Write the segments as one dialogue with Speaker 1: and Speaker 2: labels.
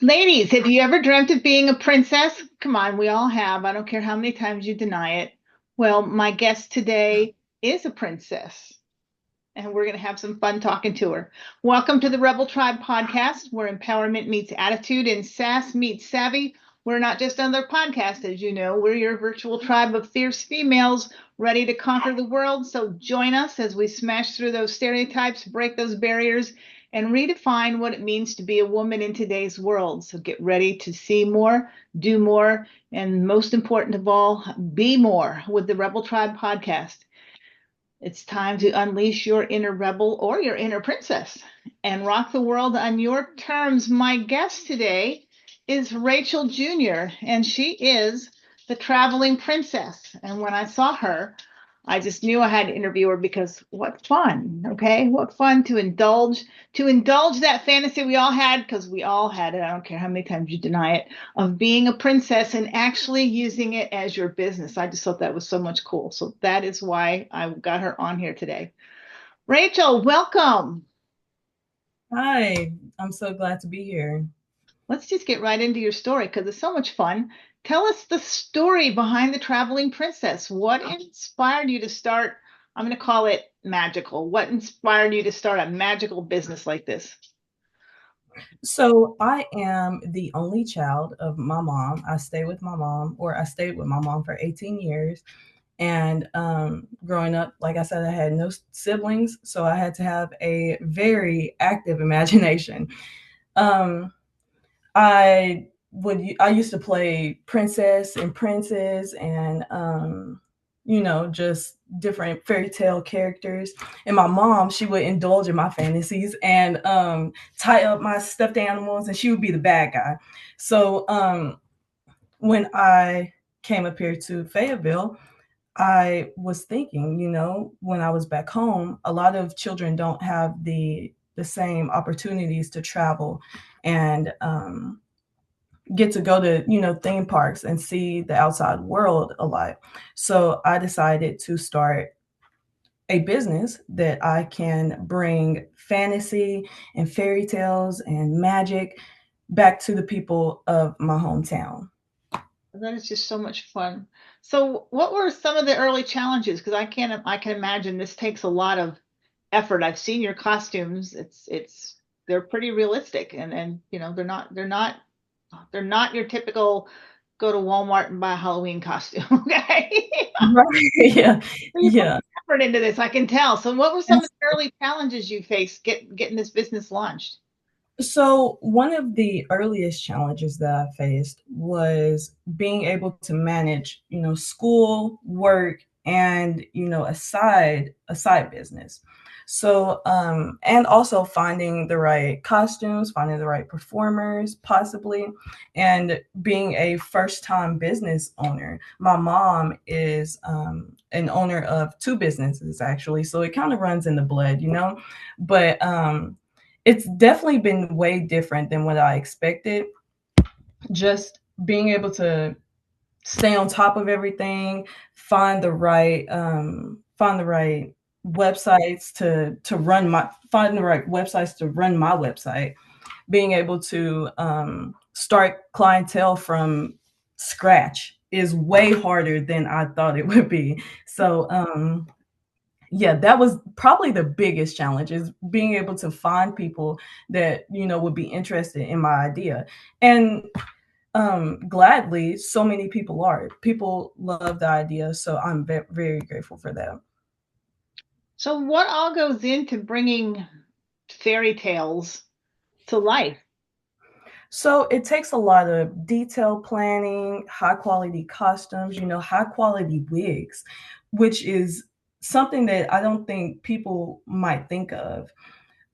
Speaker 1: Ladies, have you ever dreamt of being a princess? Come on, we all have. I don't care how many times you deny it. Well, my guest today is a princess, and we're going to have some fun talking to her. Welcome to the Rebel Tribe podcast, where empowerment meets attitude and sass meets savvy. We're not just another podcast, as you know. We're your virtual tribe of fierce females ready to conquer the world. So join us as we smash through those stereotypes, break those barriers, and redefine what it means to be a woman in today's world. So get ready to see more, do more, and most important of all, be more with the Rebel Tribe podcast. It's time to unleash your inner rebel or your inner princess and rock the world on your terms. My guest today is Rachel Jr., and she is the traveling princess. And when I saw her, I just knew I had to interview her because what fun, okay? What fun to indulge that fantasy we all had, because we all had it. I don't care how many times you deny it, of being a princess and actually using it as your business. I just thought that was so much cool. So that is why I got her on here today. Rachel, welcome.
Speaker 2: Hi, I'm so glad to be here.
Speaker 1: Let's just get right into your story because it's so much fun. Tell us the story behind the traveling princess. What inspired you to start? I'm going to call it magical. What inspired you to start a magical business like this?
Speaker 2: So, I am the only child of my mom. I stay with my mom, or I stayed with my mom for 18 years. And growing up, like I said, I had no siblings, so I had to have a very active imagination. Um, I used to play princess and princes and just different fairy tale characters. And my mom, she would indulge in my fantasies and tie up my stuffed animals, and she would be the bad guy. So when I came up here to Fayetteville, I was thinking, when I was back home, a lot of children don't have the same opportunities to travel and get to go to theme parks and see the outside world a lot. So I decided to start a business that I can bring fantasy and fairy tales and magic back to the people of my hometown.
Speaker 1: That is just so much fun. So, what were some of the early challenges? Because I can imagine this takes a lot of effort. I've seen your costumes. They're pretty realistic, and they're not your typical go to Walmart and buy a Halloween costume. Okay,
Speaker 2: Right. Yeah.
Speaker 1: so you put
Speaker 2: Yeah.
Speaker 1: effort into this. I can tell. So, what were some of the early challenges you faced getting this business launched?
Speaker 2: So, one of the earliest challenges that I faced was being able to manage, school, work, and a side business. So, and also finding the right costumes, finding the right performers, possibly, and being a first-time business owner. My mom is an owner of two businesses, actually, so it kind of runs in the blood. But it's definitely been way different than what I expected. Just being able to stay on top of everything, find the right websites to run my website, being able to start clientele from scratch is way harder than I thought it would be. So yeah, that was probably the biggest challenge, is being able to find people that would be interested in my idea. And gladly, so many people love the idea, so I'm very grateful for that.
Speaker 1: So, what all goes into bringing fairy tales to life?
Speaker 2: So it takes a lot of detailed planning, high quality costumes, high quality wigs, which is something that I don't think people might think of.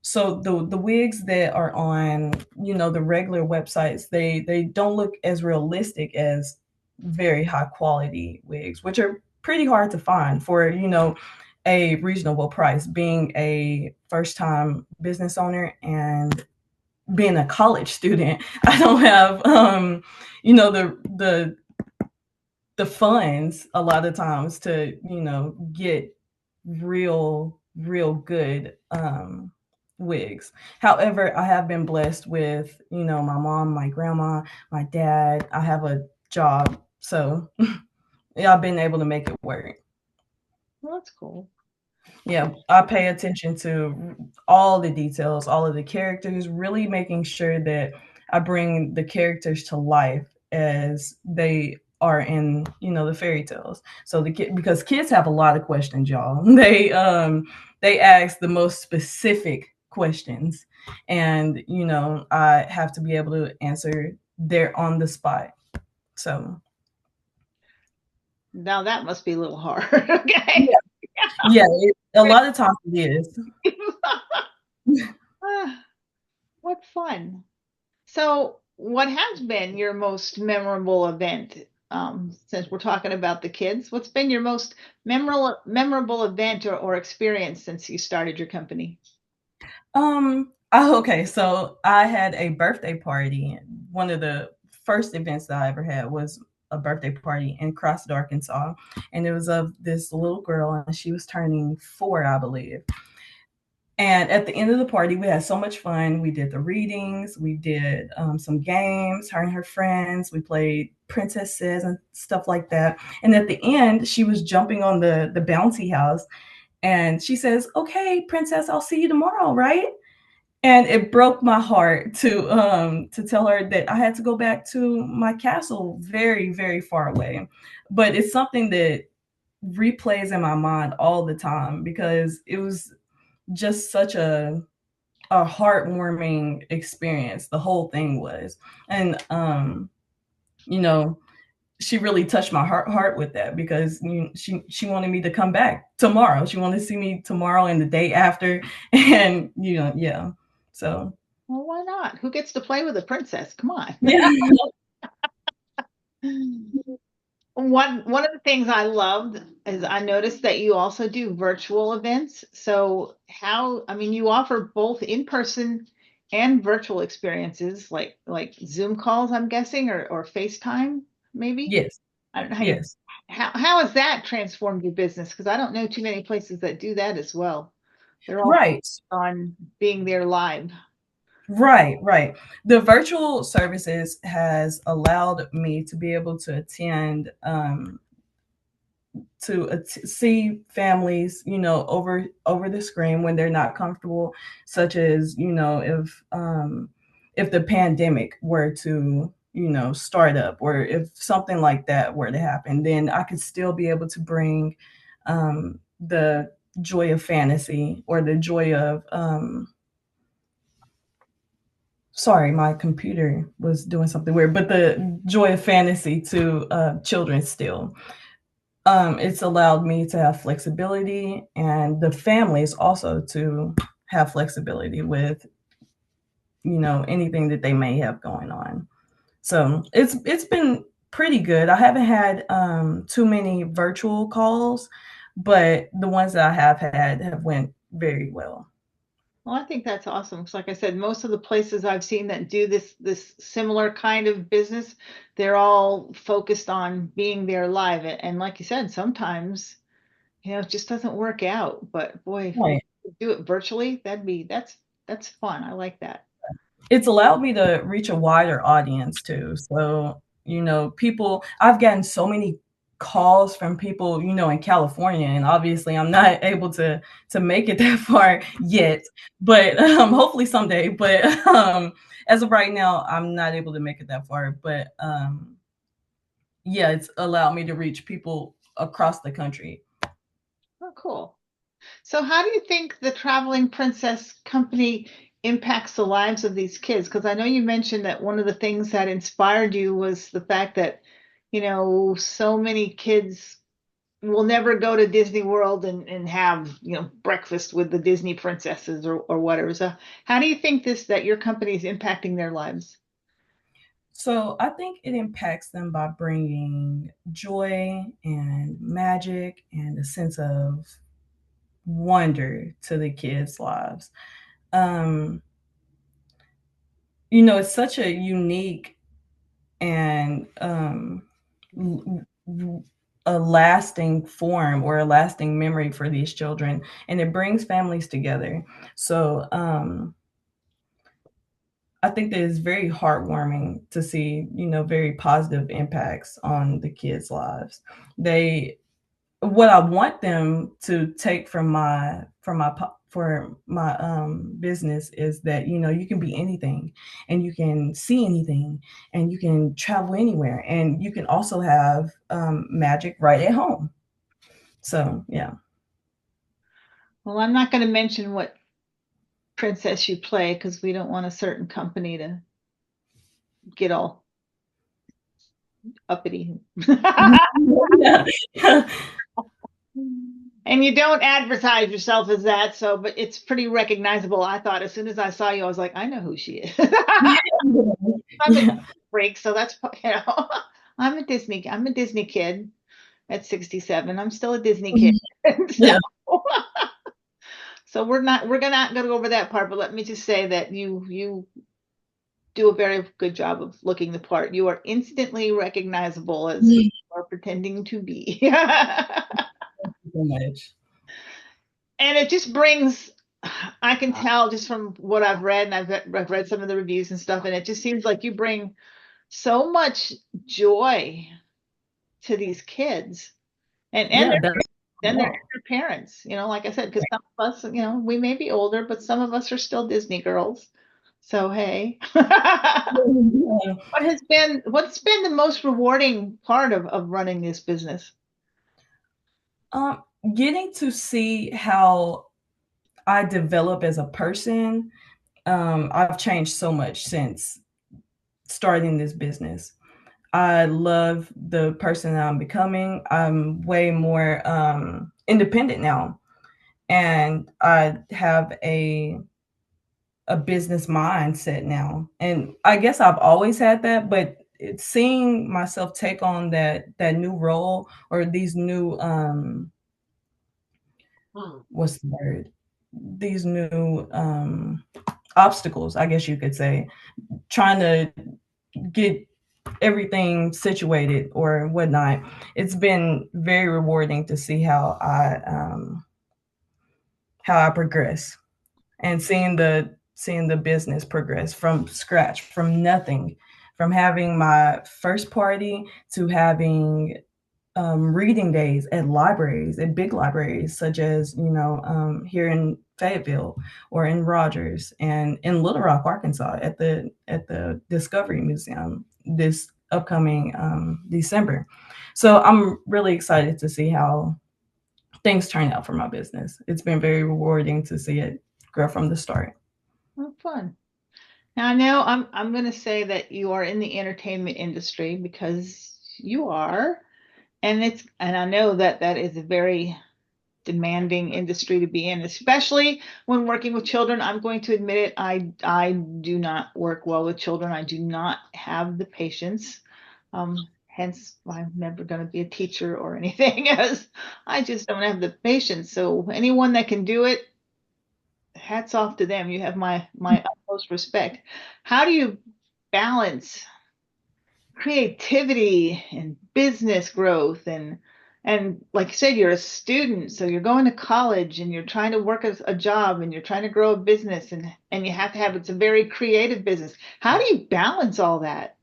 Speaker 2: So the wigs that are on, the regular websites, they don't look as realistic as very high quality wigs, which are pretty hard to find for, a reasonable price. Being a first time business owner and being a college student, I don't have the funds a lot of times to, get real good wigs. However, I have been blessed with, my mom, my grandma, my dad. I have a job. So yeah, I've been able to make it work.
Speaker 1: Well, that's cool.
Speaker 2: Yeah, I pay attention to all the details, all of the characters, really making sure that I bring the characters to life as they are in, the fairy tales. So because kids have a lot of questions, y'all. They ask the most specific questions, and I have to be able to answer there on the spot. So
Speaker 1: Now that must be a little hard. Okay.
Speaker 2: yeah, yeah, a lot of times it is.
Speaker 1: Ah, what fun. So, what has been your most memorable event? Since we're talking about the kids, what's been your most memorable event or experience since you started your company?
Speaker 2: Okay, so I had a birthday party. One of the first events that I ever had was a birthday party in Crossett, Arkansas. And it was of this little girl, and she was turning 4, I believe. And at the end of the party, we had so much fun. We did the readings, we did some games, her and her friends. We played princesses and stuff like that. And at the end, she was jumping on the bouncy house, and she says, "Okay, princess, I'll see you tomorrow, right?" And it broke my heart to tell her that I had to go back to my castle very, very far away. But it's something that replays in my mind all the time because it was just such a heartwarming experience. The whole thing was. And you know, she really touched my heart with that because she wanted me to come back tomorrow. She wanted to see me tomorrow and the day after, and yeah. So
Speaker 1: Well, why not? Who gets to play with a princess? Come on.
Speaker 2: yeah,
Speaker 1: One of the things I loved is I noticed that you also do virtual events. So I mean, you offer both in-person and virtual experiences like Zoom calls, I'm guessing, or FaceTime, maybe.
Speaker 2: yes,
Speaker 1: I don't know
Speaker 2: yes,
Speaker 1: how has that transformed your business? Because I don't know too many places that do that as well. They're all
Speaker 2: right.
Speaker 1: on being there live.
Speaker 2: Right, right. The virtual services has allowed me to be able to attend see families, over the screen when they're not comfortable, such as if the pandemic were to start up, or if something like that were to happen, then I could still be able to bring the joy of fantasy, or the joy of sorry, my computer was doing something weird, but the joy of fantasy to children still. It's allowed me to have flexibility, and the families also to have flexibility with anything that they may have going on. So it's been pretty good. I haven't had too many virtual calls, but the ones that I have had have went very well.
Speaker 1: Well, I think that's awesome. 'Cause like I said, most of the places I've seen that do this similar kind of business, they're all focused on being there live. And like you said, sometimes, it just doesn't work out. But boy, if you
Speaker 2: Right.
Speaker 1: could do it virtually, that's fun. I like that.
Speaker 2: It's allowed me to reach a wider audience too. So, people, I've gotten so many calls from people, in California, and obviously I'm not able to make it that far yet, but hopefully someday. But as of right now, I'm not able to make it that far. But yeah, it's allowed me to reach people across the country.
Speaker 1: Oh, cool. So, how do you think the Traveling Princess Company impacts the lives of these kids? Because I know you mentioned that one of the things that inspired you was the fact that, so many kids will never go to Disney World and have, breakfast with the Disney princesses or whatever. So, how do you think that your company is impacting their lives?
Speaker 2: So I think it impacts them by bringing joy and magic and a sense of wonder to the kids' lives. Um, it's such a unique and a lasting form or a lasting memory for these children, and it brings families together. So I think that it's very heartwarming to see, very positive impacts on the kids' lives. They What I want them to take from my business is that, you can be anything, and you can see anything, and you can travel anywhere, and you can also have magic right at home. So yeah.
Speaker 1: Well, I'm not going to mention what princess you play because we don't want a certain company to get all uppity. And you don't advertise yourself as that, so but it's pretty recognizable. I thought as soon as I saw you, I was like, I know who she is. I'm a freak, so that's I'm a Disney kid at 67. I'm still a Disney kid.
Speaker 2: Yeah.
Speaker 1: So we're not gonna go over that part, but let me just say that you do a very good job of looking the part. You are instantly recognizable as who you are pretending to be.
Speaker 2: So much.
Speaker 1: And it just brings, I can tell just from what I've read, and I've read some of the reviews and stuff, and it just seems like you bring so much joy to these kids and
Speaker 2: Yeah, that's
Speaker 1: then
Speaker 2: yeah.
Speaker 1: their parents, like I said, because some of us, we may be older, but some of us are still Disney girls. So hey. What's been the most rewarding part of running this business?
Speaker 2: Um, Getting to see how I develop as a person. I've changed so much since starting this business. I love the person that I'm becoming. I'm way more independent now, and I have a business mindset now. And I guess I've always had that, but it's seeing myself take on that new role, or these new what's the word? These new obstacles, I guess you could say, trying to get everything situated or whatnot. It's been very rewarding to see how I progress, and seeing the business progress from scratch, from nothing, from having my first party to having reading days at libraries, at big libraries, such as, here in Fayetteville or in Rogers, and in Little Rock, Arkansas, at the Discovery Museum this upcoming December. So I'm really excited to see how things turn out for my business. It's been very rewarding to see it grow from the start.
Speaker 1: Oh, fun. Now I know I'm going to say that you are in the entertainment industry because you are, and I know that that is a very demanding industry to be in, especially when working with children. I'm going to admit it. I do not work well with children. I do not have the patience. Hence, I'm never going to be a teacher or anything, as I just don't have the patience. So anyone that can do it, hats off to them. You have my utmost respect. How do you balance creativity and business growth and like you said, you're a student, so you're going to college and you're trying to work as a job and you're trying to grow a business and you have to have it's a very creative business. How do you balance all that?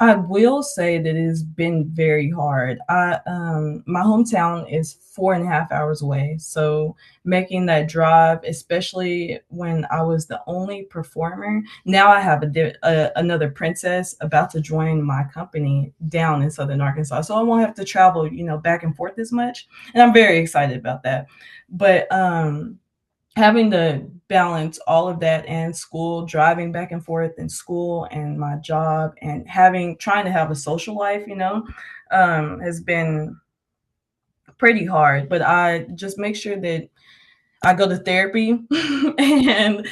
Speaker 2: I will say that it has been very hard. My hometown is 4.5 hours away, so making that drive, especially when I was the only performer. Now I have another princess about to join my company down in Southern Arkansas, so I won't have to travel, back and forth as much, and I'm very excited about that. But having to balance all of that and school, driving back and forth in school and my job, and trying to have a social life, has been pretty hard. But I just make sure that I go to therapy and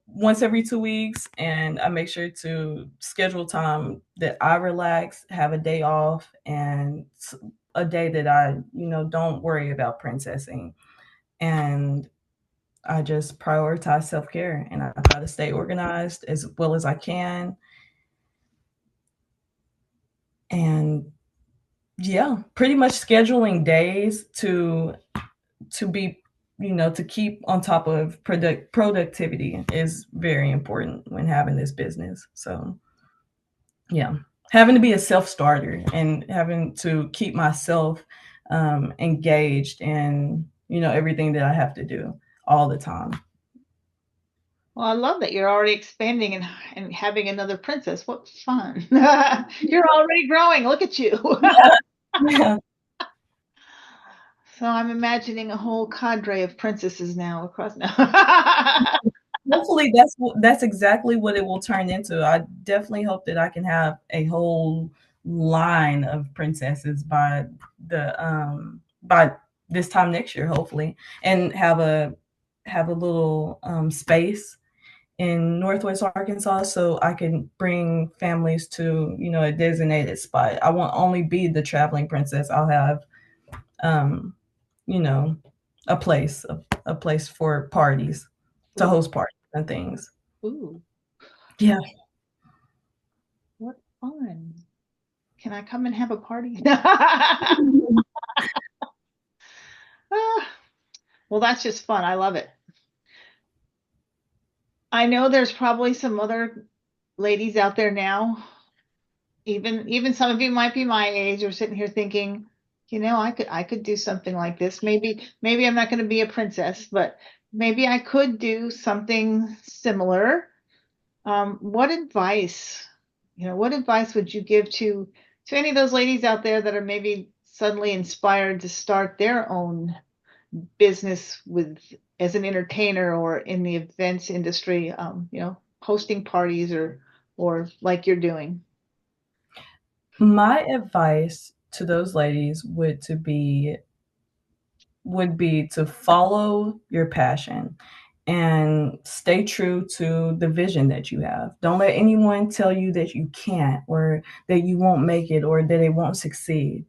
Speaker 2: once every 2 weeks, and I make sure to schedule time that I relax, have a day off, and a day that I don't worry about princessing. And I just prioritize self care, and I try to stay organized as well as I can. And yeah, pretty much scheduling days to be, to keep on top of productivity is very important when having this business. So yeah, having to be a self starter and having to keep myself engaged in everything that I have to do all the time.
Speaker 1: Well, I love that you're already expanding and having another princess. What fun. You're already growing. Look at you.
Speaker 2: Yeah, yeah.
Speaker 1: So I'm imagining a whole cadre of princesses now across now.
Speaker 2: Hopefully, that's exactly what it will turn into. I definitely hope that I can have a whole line of princesses by this time next year, hopefully, and have a little space in Northwest Arkansas so I can bring families to a designated spot. I won't only be the traveling princess. I'll have um, you know a place a place for parties to
Speaker 1: Ooh,
Speaker 2: host parties and things.
Speaker 1: ooh,
Speaker 2: Yeah.
Speaker 1: what fun. Can I come and have a party? Ah, well, that's just fun. I love it. I know there's probably some other ladies out there now, even some of you might be my age or sitting here thinking, I could do something like this. Maybe I'm not going to be a princess, but maybe I could do something similar. What advice would you give to any of those ladies out there that are maybe suddenly inspired to start their own business with as an entertainer or in the events industry, hosting parties or like you're doing?
Speaker 2: My advice to those ladies would be to follow your passion and stay true to the vision that you have. Don't let anyone tell you that you can't or that you won't make it or that it won't succeed.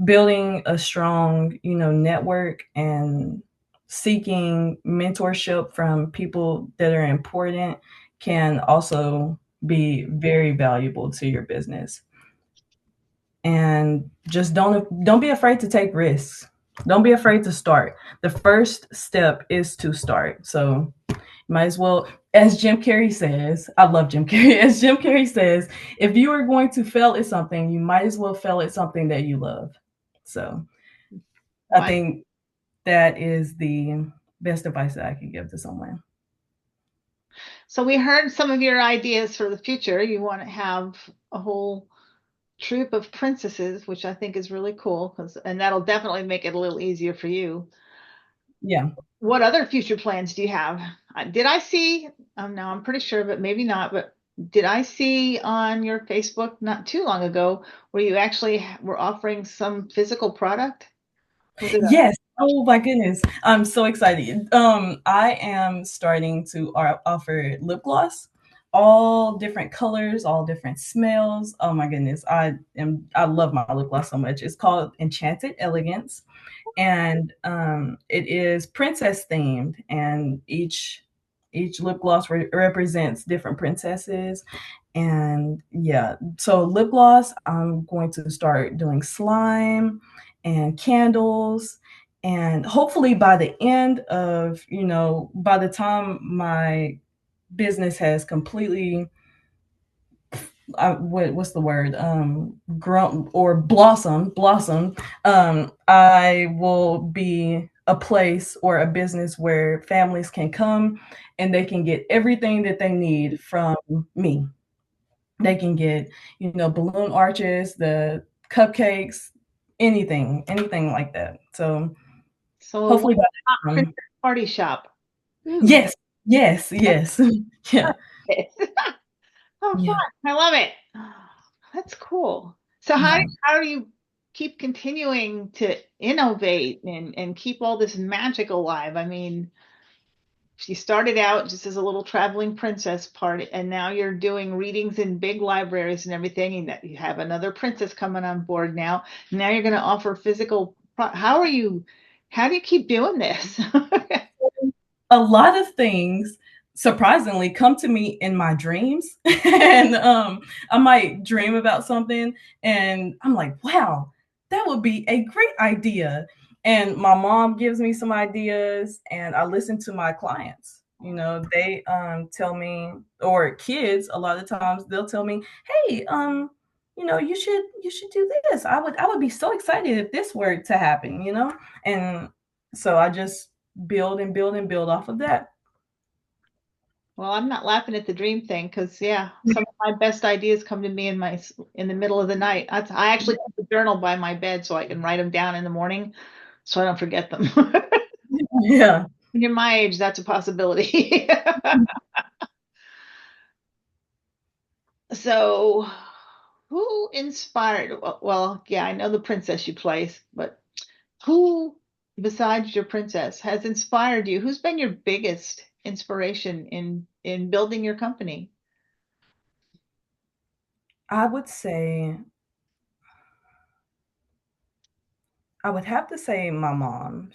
Speaker 2: Building a strong, network and seeking mentorship from people that are important can also be very valuable to your business. And just don't be afraid to take risks. Don't be afraid to start. The first step is to start. So might as well, as Jim Carrey says, I love Jim Carrey. As Jim Carrey says, if you are going to fail at something, you might as well fail at something that you love. So I
Speaker 1: My,
Speaker 2: think that is the best advice that I could give to someone.
Speaker 1: so we heard some of your ideas for the future. You want to have a whole troop of princesses, which I think is really cool, and that'll definitely make it a little easier for you.
Speaker 2: Yeah.
Speaker 1: What other future plans do you have? Did I see? No, I'm pretty sure, but maybe not. But did I see on your Facebook not too long ago where you actually were offering some physical product? Was it a
Speaker 2: Yes. Oh my goodness. I'm so excited. I am starting to offer lip gloss, all different colors, all different smells. Oh my goodness. I love my lip gloss so much. It's called Enchanted Elegance, and it is princess themed, and each lip gloss represents different princesses. And yeah, so lip gloss, I'm going to start doing slime and candles. And hopefully by the end of, by the time my business has completely, what's the word, grown or blossom, I will be a place or a business where families can come and they can get everything that they need from me. They can get, balloon arches, the cupcakes, anything like that. So
Speaker 1: so a
Speaker 2: hopefully by
Speaker 1: one-stop
Speaker 2: that time.
Speaker 1: princess party shop? Ooh,
Speaker 2: Yes, yes, yes. Yeah,
Speaker 1: oh, fun!
Speaker 2: yeah,
Speaker 1: I love it. That's cool. So how
Speaker 2: yeah.
Speaker 1: how do you keep continuing to innovate and keep all this magic alive? I mean, she started out just as a little traveling princess part, and now you're doing readings in big libraries and everything, and that you have another princess coming on board now. Now you're going to offer physical. How do you keep doing this?
Speaker 2: A lot of things. surprisingly come to me in my dreams. And I might dream about something and I'm like, wow, that would be a great idea. And my mom gives me some ideas and I listen to my clients. You know, they tell me, or kids a lot of times they'll tell me, hey, you know, you should do this. I would be so excited if this were to happen, you know? And so I just build and build and build off of that.
Speaker 1: Well, I'm not laughing at the dream thing because yeah, some of my best ideas come to me in the middle of the night. I actually keep a journal by my bed so I can write them down in the morning so I don't forget them.
Speaker 2: Yeah.
Speaker 1: When you're my age, that's a possibility. So, who inspired? Well, yeah, I know the princess you play, but who besides your princess has inspired you? Who's been your biggest inspiration in building your company?
Speaker 2: I would say I would have to say my mom.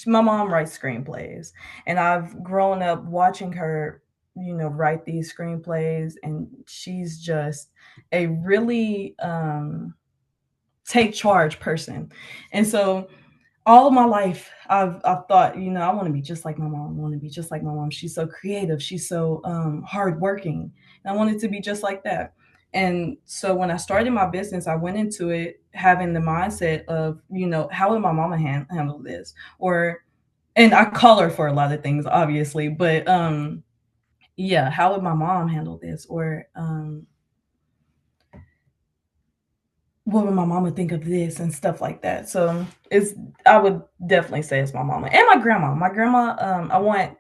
Speaker 2: My mom writes screenplays, and I've grown up watching her, you know, write these screenplays, and she's just a really take charge person. And so all of my life I've thought, you know, I want to be just like my mom. I want to be just like my mom. She's so creative. She's so hardworking. And I wanted to be just like that. And so when I started my business, I went into it having the mindset of, you know, how would my mama handle this? Or and I call her for a lot of things, obviously, but yeah, how would my mom handle this? Or what would my mama think of this and stuff like that. So it's I would definitely say it's my mama and my grandma. My grandma, I want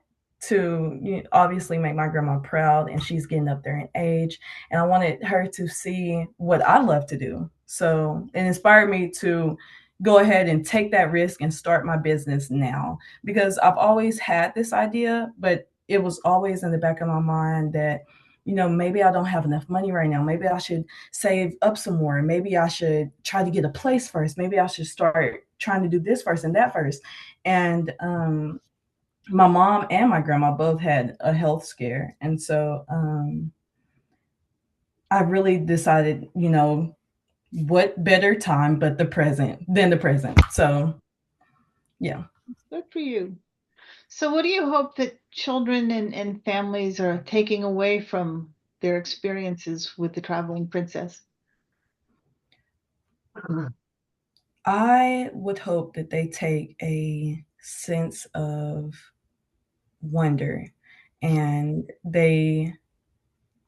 Speaker 2: to, you know, obviously make my grandma proud, and she's getting up there in age, and I wanted her to see what I love to do. So it inspired me to go ahead and take that risk and start my business now, because I've always had this idea, but it was always in the back of my mind that, you know, maybe I don't have enough money right now. Maybe I should save up some more. Maybe I should try to get a place first. Maybe I should start trying to do this first and that first. And my mom and my grandma both had a health scare. And so I really decided, you know, what better time but the present than the present. So, yeah.
Speaker 1: Good for you. So, what do you hope that children and families are taking away from their experiences with the traveling princess?
Speaker 2: I would hope that they take a sense of wonder and they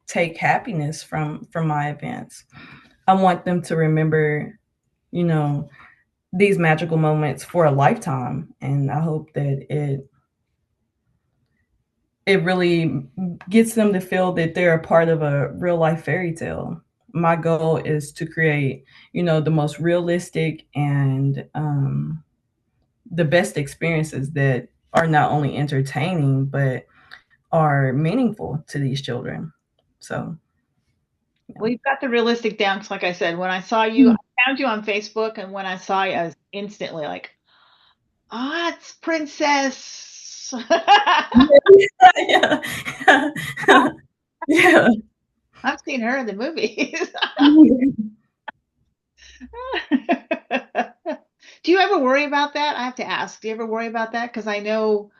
Speaker 2: take happiness from my events. I want them to remember, you know, these magical moments for a lifetime, and I hope that it really gets them to feel that they're a part of a real life fairy tale. My goal is to create, you know, the most realistic and the best experiences that are not only entertaining but are meaningful to these children. So,
Speaker 1: Well, you've got the realistic down 'cause like I said, when I saw you,
Speaker 2: yeah.
Speaker 1: I found you on Facebook, and when I saw you, I was instantly like, "Ah, it's Princess."
Speaker 2: Yeah. Yeah.
Speaker 1: I've seen her in the movies. Do you ever worry about that? I have to ask. Do you ever worry about that? Because I know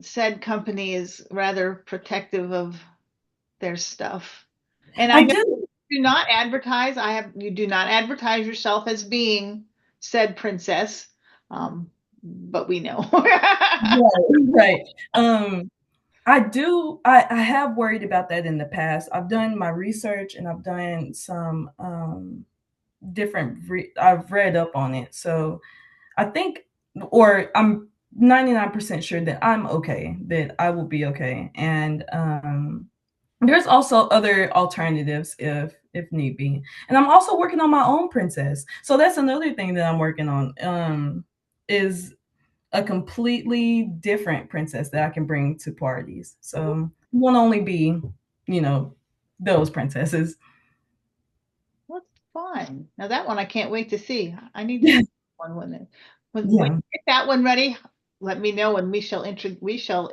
Speaker 1: said company is rather protective of their stuff. And I
Speaker 2: I
Speaker 1: know
Speaker 2: do.
Speaker 1: you do not advertise. You do not advertise yourself as being said princess. But we know.
Speaker 2: Right, right. I have worried about that in the past. I've done my research and I've done some I've read up on it. So I think, or I'm 99% sure that I'm okay, that I will be okay. And there's also other alternatives if need be. And I'm also working on my own princess. So that's another thing that I'm working on. Is a completely different princess that I can bring to parties. So it won't only be, you know, those princesses.
Speaker 1: What's fun? Now that one I can't wait to see. I need to see one when when you
Speaker 2: Yeah.
Speaker 1: get that one ready. let me know and we shall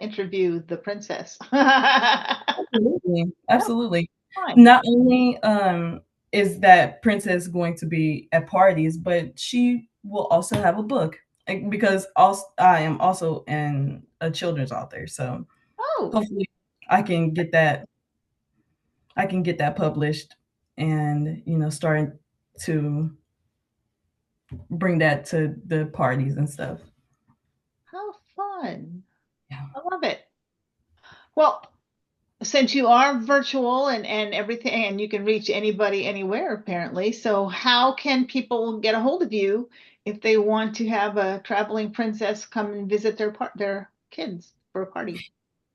Speaker 1: interview the princess.
Speaker 2: Absolutely. Absolutely.
Speaker 1: Fine.
Speaker 2: Not only is that princess going to be at parties, but she will also have a book, because also I am also a children's author. So
Speaker 1: Oh,
Speaker 2: hopefully I can get that I can get that published, and starting to bring that to the parties and stuff.
Speaker 1: how fun.
Speaker 2: Yeah.
Speaker 1: I love it. Well, since you are virtual and everything, and you can reach anybody anywhere apparently, so how can people get a hold of you if they want to have a traveling princess come and visit their kids for a party?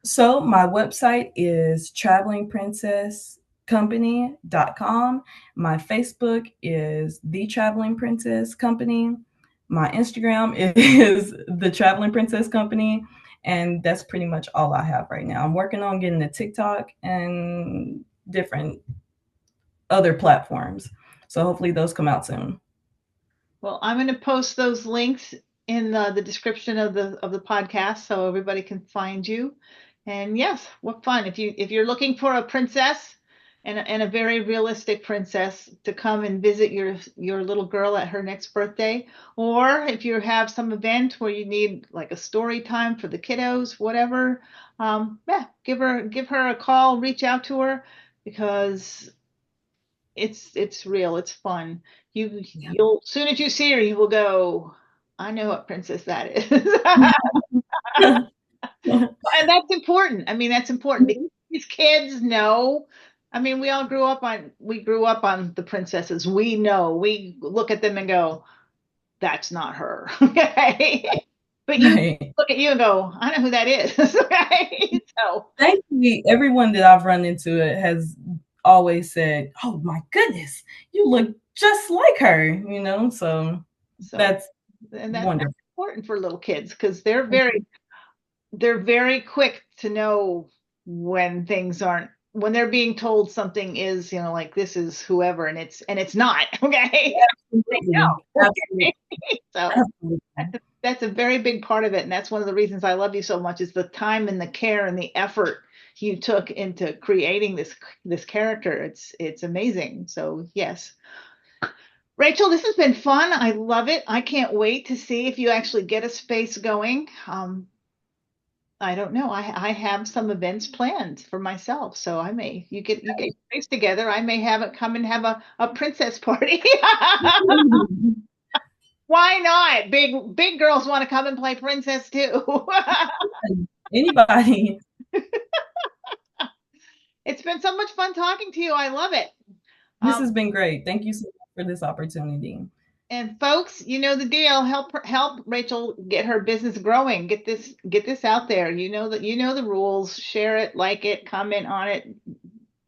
Speaker 2: So my website is travelingprincesscompany.com. My Facebook is The Traveling Princess Company. My Instagram is The Traveling Princess Company. And that's pretty much all I have right now. I'm working on getting a TikTok and different other platforms. So hopefully those come out soon.
Speaker 1: Well, I'm going to post those links in the description of the podcast so everybody can find you. And yes, what fun if you're looking for a princess and a very realistic princess to come and visit your little girl at her next birthday, or if you have some event where you need like a story time for the kiddos, whatever, yeah, give her a call, reach out to her because it's real. It's fun.
Speaker 2: Yeah.
Speaker 1: You'll soon as you see her, you will go, I know what princess that is. And that's important. I mean, that's important because these kids know. I mean, we grew up on the princesses. We know. We look at them and go, that's not her. Okay. But you
Speaker 2: Right.
Speaker 1: look at you and go, I know who that is. Okay. So
Speaker 2: Thankfully, everyone that I've run into it has always said, "Oh my goodness, you look just like her," So
Speaker 1: so
Speaker 2: that's
Speaker 1: and that's
Speaker 2: wonderful.
Speaker 1: important for little kids because they're very quick to know when things aren't when they're being told something is like this is whoever and it's not. Okay. They
Speaker 2: Absolutely.
Speaker 1: know.
Speaker 2: Absolutely.
Speaker 1: Okay. So
Speaker 2: Absolutely.
Speaker 1: that's a very big part of it, and that's one of the reasons I love you so much is the time and the care and the effort you took into creating this character. It's amazing. So yes, Rachel, this has been fun. I love it. I can't wait to see if you actually get a space going. I don't know. I have some events planned for myself, so I may you get your face together. I may have it come and have a princess party. Why not? Big girls want to come and play princess too.
Speaker 2: Anybody.
Speaker 1: It's been so much fun talking to you. I love it.
Speaker 2: This
Speaker 1: Um,
Speaker 2: has been great. Thank you so much for this opportunity.
Speaker 1: and folks, you know the deal. Help Rachel get her business growing. Get this out there. You know the rules. Share it, like it, comment on it,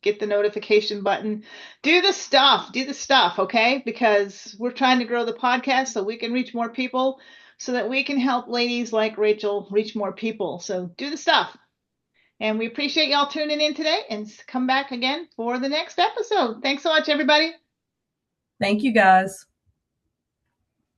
Speaker 1: get the notification button, do the stuff, okay? Because we're trying to grow the podcast so we can reach more people, so that we can help ladies like Rachel reach more people. So do the stuff. And we appreciate y'all tuning in today and come back again for the next episode. Thanks so much, everybody.
Speaker 2: Thank you, guys.